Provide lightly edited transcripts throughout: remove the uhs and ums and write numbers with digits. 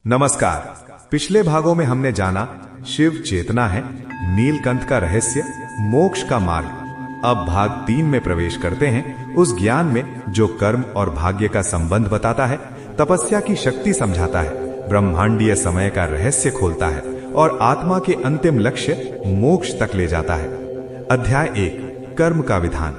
नमस्कार। पिछले भागों में हमने जाना शिव चेतना है, नीलकंठ का रहस्य, मोक्ष का मार्ग। अब भाग 3 में प्रवेश करते हैं उस ज्ञान में जो कर्म और भाग्य का संबंध बताता है, तपस्या की शक्ति समझाता है, ब्रह्मांडीय समय का रहस्य खोलता है और आत्मा के अंतिम लक्ष्य मोक्ष तक ले जाता है। अध्याय 1, कर्म का विधान।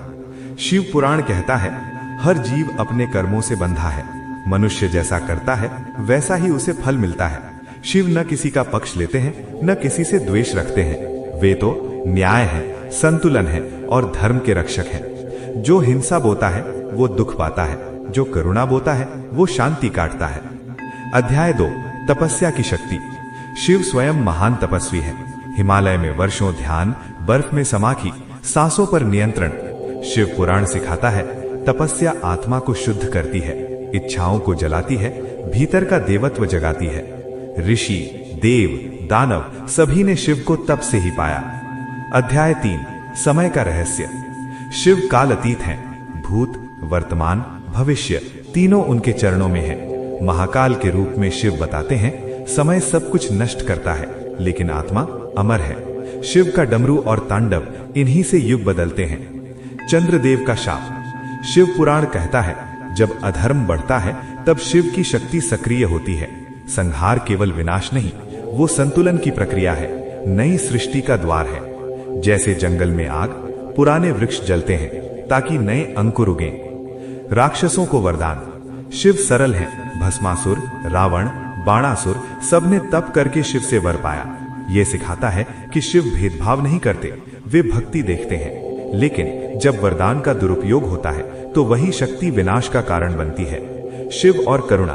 शिव पुराण कहता है, हर जीव अपने कर्मों से बंधा है। मनुष्य जैसा करता है वैसा ही उसे फल मिलता है। शिव न किसी का पक्ष लेते हैं, न किसी से द्वेष रखते हैं। वे तो न्याय है, संतुलन है और धर्म के रक्षक हैं। जो हिंसा बोता है वो दुख पाता है, जो करुणा बोता है वो शांति काटता है। अध्याय 2, तपस्या की शक्ति। शिव स्वयं महान तपस्वी है। हिमालय में वर्षों ध्यान, बर्फ में समाधि, सांसों पर नियंत्रण। शिव पुराण सिखाता है, तपस्या आत्मा को शुद्ध करती है, इच्छाओं को जलाती है, भीतर का देवत्व जगाती है। ऋषि, देव, दानव सभी ने शिव को तप से ही पाया। अध्याय 3, समय का रहस्य। शिव काल अतीत हैं। भूत, वर्तमान, भविष्य तीनों उनके चरणों में है। महाकाल के रूप में शिव बताते हैं, समय सब कुछ नष्ट करता है लेकिन आत्मा अमर है। शिव का डमरू और तांडव इन्हीं से युग बदलते हैं। चंद्रदेव का शाप। शिव पुराण कहता है, जब अधर्म बढ़ता है तब शिव की शक्ति सक्रिय होती है। संहार केवल विनाश नहीं, वो संतुलन की प्रक्रिया है, नई सृष्टि का द्वार है। जैसे जंगल में आग, पुराने वृक्ष जलते हैं ताकि नए अंकुर उगें। राक्षसों को वरदान। शिव सरल हैं। भस्मासुर, रावण, बाणासुर सबने तप करके शिव से वर पाया। ये सिखाता है कि शिव भेदभाव नहीं करते, वे भक्ति देखते हैं। लेकिन जब वरदान का दुरुपयोग होता है तो वही शक्ति विनाश का कारण बनती है। शिव और करुणा।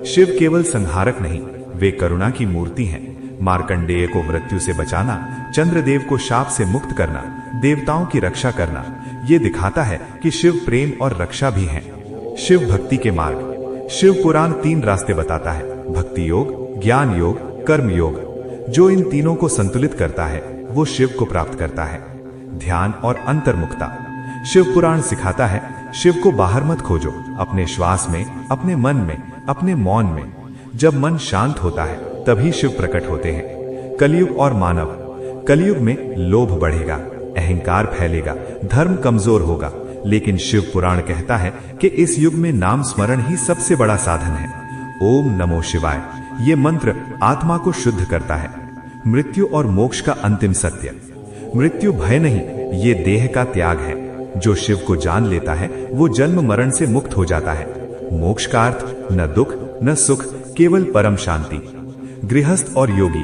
शिव केवल संहारक नहीं, वे करुणा की मूर्ति हैं। मार्कंडेय को मृत्यु से बचाना, चंद्रदेव को शाप से मुक्त करना, देवताओं की रक्षा करना, ये दिखाता है कि शिव प्रेम और रक्षा भी हैं। शिव भक्ति के मार्ग। शिव पुराण 3 रास्ते बताता है, भक्ति योग, ज्ञान योग, कर्म योग। जो इन तीनों को संतुलित करता है वो शिव को प्राप्त करता है। ध्यान और अंतर्मुखता। शिव पुराण सिखाता है, शिव को बाहर मत खोजो, अपने श्वास में, अपने मन में, अपने मौन में। जब मन शांत होता है तभी शिव प्रकट होते हैं। कलयुग और मानव। कलयुग में लोभ बढ़ेगा, अहंकार फैलेगा, धर्म कमजोर होगा, लेकिन शिव पुराण कहता है कि इस युग में नाम स्मरण ही सबसे बड़ा साधन है। ओम नमो शिवाय, ये मंत्र आत्मा को शुद्ध करता है। मृत्यु और मोक्ष का अंतिम सत्य। मृत्यु भय नहीं, ये देह का त्याग है। जो शिव को जान लेता है वो जन्म मरण से मुक्त हो जाता है। मोक्ष का अर्थ न दुख न सुख, केवल परम शांति। गृहस्थ और योगी।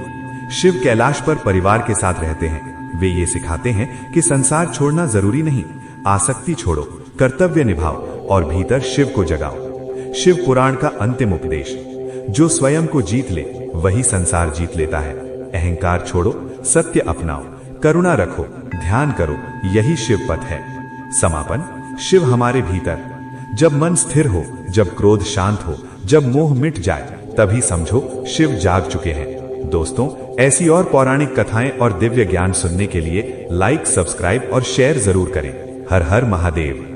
शिव कैलाश पर परिवार के साथ रहते हैं। वे ये सिखाते हैं कि संसार छोड़ना जरूरी नहीं, आसक्ति छोड़ो, कर्तव्य निभाओ और भीतर शिव को जगाओ। शिव पुराण का अंतिम उपदेश। जो स्वयं को जीत ले वही संसार जीत लेता है। अहंकार छोड़ो, सत्य अपनाओ, करुणा रखो, ध्यान करो, यही शिव पथ है। समापन। शिव हमारे भीतर। जब मन स्थिर हो, जब क्रोध शांत हो, जब मोह मिट जाए, तभी समझो शिव जाग चुके हैं। दोस्तों, ऐसी और पौराणिक कथाएं और दिव्य ज्ञान सुनने के लिए लाइक, सब्सक्राइब और शेयर जरूर करें। हर हर महादेव।